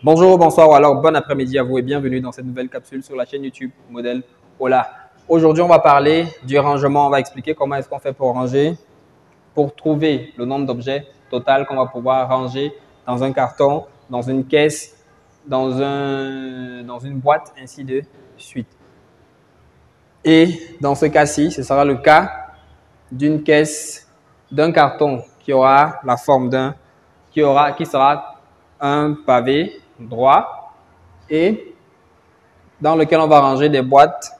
Bonjour, bonsoir ou alors bon après-midi à vous et bienvenue dans cette nouvelle capsule sur la chaîne YouTube Modèle Ola. Aujourd'hui, on va parler du rangement. On va expliquer comment est-ce qu'on fait pour ranger, pour trouver le nombre d'objets total qu'on va pouvoir ranger dans un carton, dans une caisse, dans une boîte, ainsi de suite. Et dans ce cas-ci, ce sera le cas d'une caisse, d'un carton qui aura la forme qui sera un pavé droit et dans lequel on va ranger des boîtes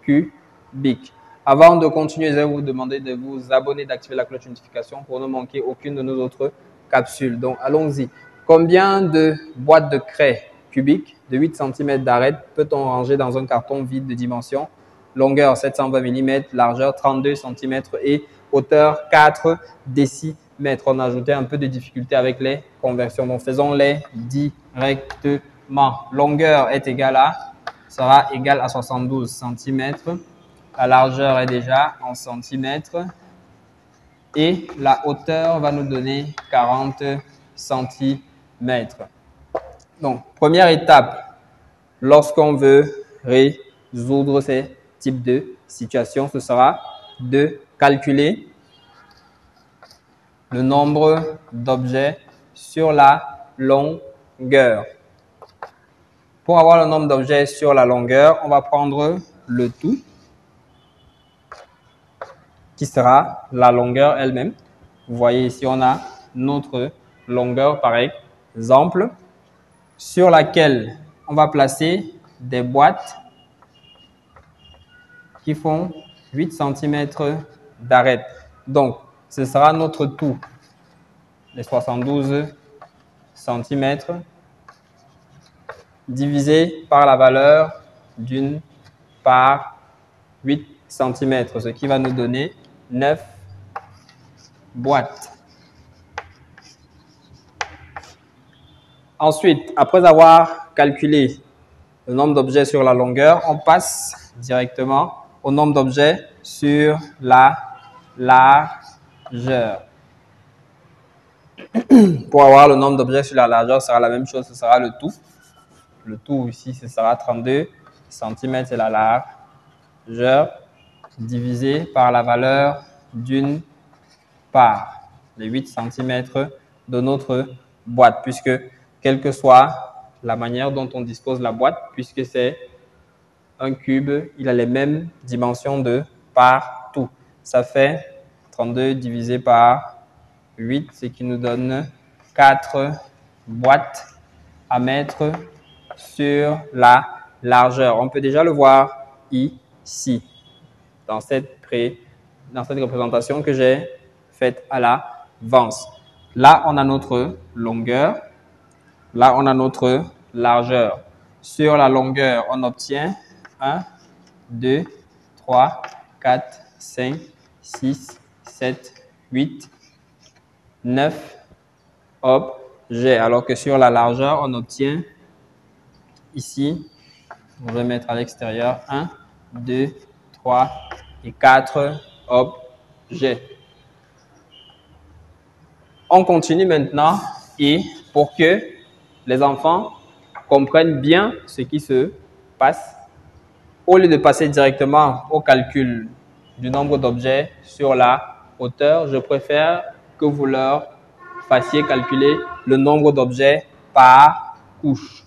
cubiques. Avant de continuer, je vais vous demander de vous abonner, d'activer la cloche de notification pour ne manquer aucune de nos autres capsules. Donc, allons-y. Combien de boîtes de craie cubiques de 8 cm d'arête peut-on ranger dans un carton vide de dimension longueur 720 mm, largeur 32 cm et hauteur 4 décimètres? On a ajouté un peu de difficulté avec les conversions. Donc, faisons-les directement. Longueur est égale à sera égal à 72 cm. La largeur est déjà en centimètres. Et la hauteur va nous donner 40 cm. Donc, première étape, lorsqu'on veut résoudre ces types de situations, ce sera de calculer le nombre d'objets sur la longueur. Pour avoir le nombre d'objets sur la longueur, on va prendre le tout, qui sera la longueur elle-même. Vous voyez ici, on a notre longueur par exemple, sur laquelle on va placer des boîtes qui font 8 cm d'arête. Donc, ce sera notre tout, les 72 cm, divisé par la valeur d'une par 8 cm, ce qui va nous donner 9 boîtes. Ensuite, après avoir calculé le nombre d'objets sur la longueur, on passe directement au nombre d'objets sur la largeur. Pour avoir le nombre d'objets sur la largeur, ce sera la même chose, ce sera le tout. Le tout ici, ce sera 32 cm, c'est la largeur, divisé par la valeur d'une part, les 8 cm de notre boîte, puisque quelle que soit la manière dont on dispose la boîte, puisque c'est un cube, il a les mêmes dimensions de partout. Ça fait 32 divisé par 8, ce qui nous donne 4 boîtes à mettre sur la largeur. On peut déjà le voir ici, dans cette représentation que j'ai faite à l'avance. Là, on a notre longueur. Là, on a notre largeur. Sur la longueur, on obtient 1, 2, 3, 4, 5, 6, 7, 8, 9 objets. Alors que sur la largeur, on obtient ici, on va mettre à l'extérieur 1, 2, 3 et 4 objets. On continue maintenant et pour que les enfants comprennent bien ce qui se passe, au lieu de passer directement au calcul du nombre d'objets sur la hauteur, je préfère que vous leur fassiez calculer le nombre d'objets par couche,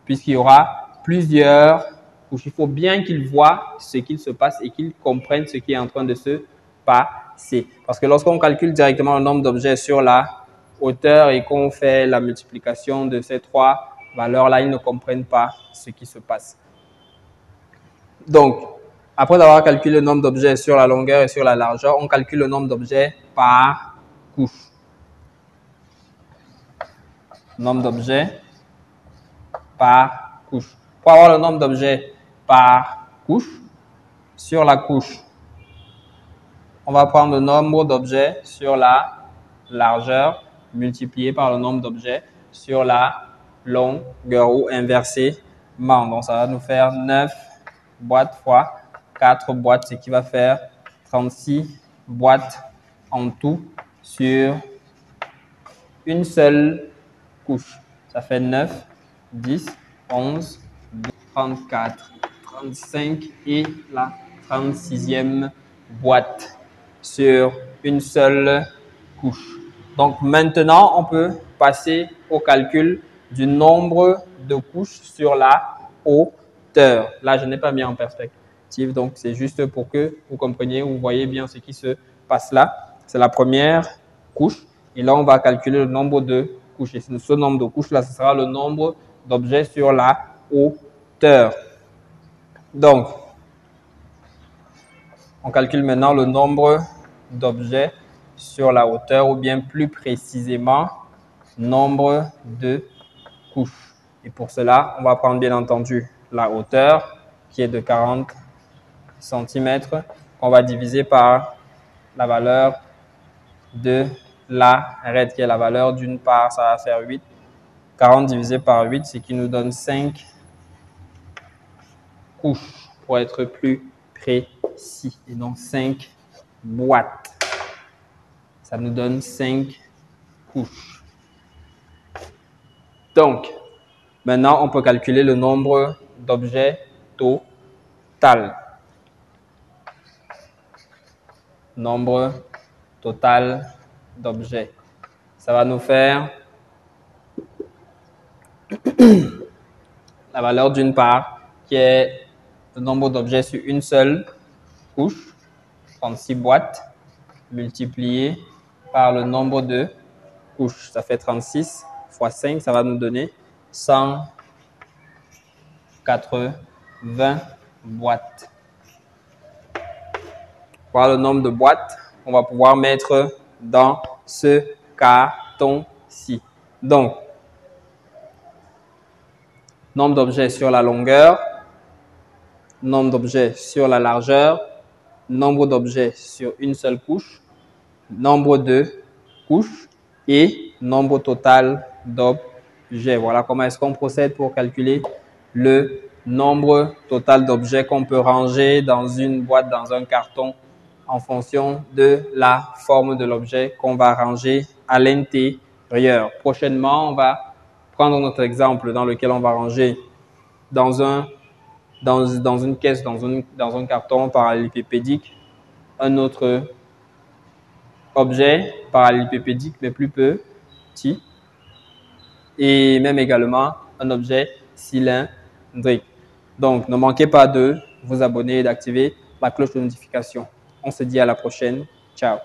puisqu'il y aura plusieurs couches. Il faut bien qu'ils voient ce qu'il se passe et qu'ils comprennent ce qui est en train de se passer. Parce que lorsqu'on calcule directement le nombre d'objets sur la hauteur et qu'on fait la multiplication de ces trois valeurs-là, ils ne comprennent pas ce qui se passe. Donc, après avoir calculé le nombre d'objets sur la longueur et sur la largeur, on calcule le nombre d'objets par couche. Nombre d'objets par couche. Pour avoir le nombre d'objets par couche, sur la couche, on va prendre le nombre d'objets sur la largeur multiplié par le nombre d'objets sur la longueur ou inversement. Donc, ça va nous faire 9 boîtes fois 4 boîtes, ce qui va faire 36 boîtes en tout sur une seule couche. Ça fait 9, 10, 11, 12, 34, 35 et la 36e boîte sur une seule couche. Donc maintenant, on peut passer au calcul du nombre de couches sur la hauteur. Là, je n'ai pas mis en perspective, donc c'est juste pour que vous compreniez, vous voyez bien ce qui se passe là. C'est la première couche et là, on va calculer le nombre de couches. Et ce nombre de couches-là, ce sera le nombre d'objets sur la hauteur. Donc, on calcule maintenant le nombre d'objets sur la hauteur ou bien plus précisément, nombre de couches. Et pour cela, on va prendre bien entendu la hauteur qui est de 40 cm qu'on va diviser par la valeur de l'arête qui est la valeur d'une part, ça va faire 8. 40 divisé par 8, ce qui nous donne 5 couches pour être plus précis. Et donc 5 boîtes. Ça nous donne 5 couches. Donc, maintenant, on peut calculer le nombre d'objets total. Nombre total d'objets. Ça va nous faire la valeur d'une part, qui est le nombre d'objets sur une seule couche, 36 boîtes, multiplié par le nombre de couches. Ça fait 36 fois 5, ça va nous donner 180 boîtes. Voilà le nombre de boîtes qu'on va pouvoir mettre dans ce carton-ci. Donc, nombre d'objets sur la longueur, nombre d'objets sur la largeur, nombre d'objets sur une seule couche, nombre de couches et nombre total d'objets. Voilà comment est-ce qu'on procède pour calculer le nombre total d'objets qu'on peut ranger dans une boîte, dans un carton, en fonction de la forme de l'objet qu'on va ranger à l'intérieur. Prochainement, on va prendre notre exemple dans lequel on va ranger dans une caisse, dans un carton parallélépipédique, un autre objet parallélépipédique mais plus petit et même également un objet cylindrique. Donc, ne manquez pas de vous abonner et d'activer la cloche de notification. On se dit à la prochaine. Ciao.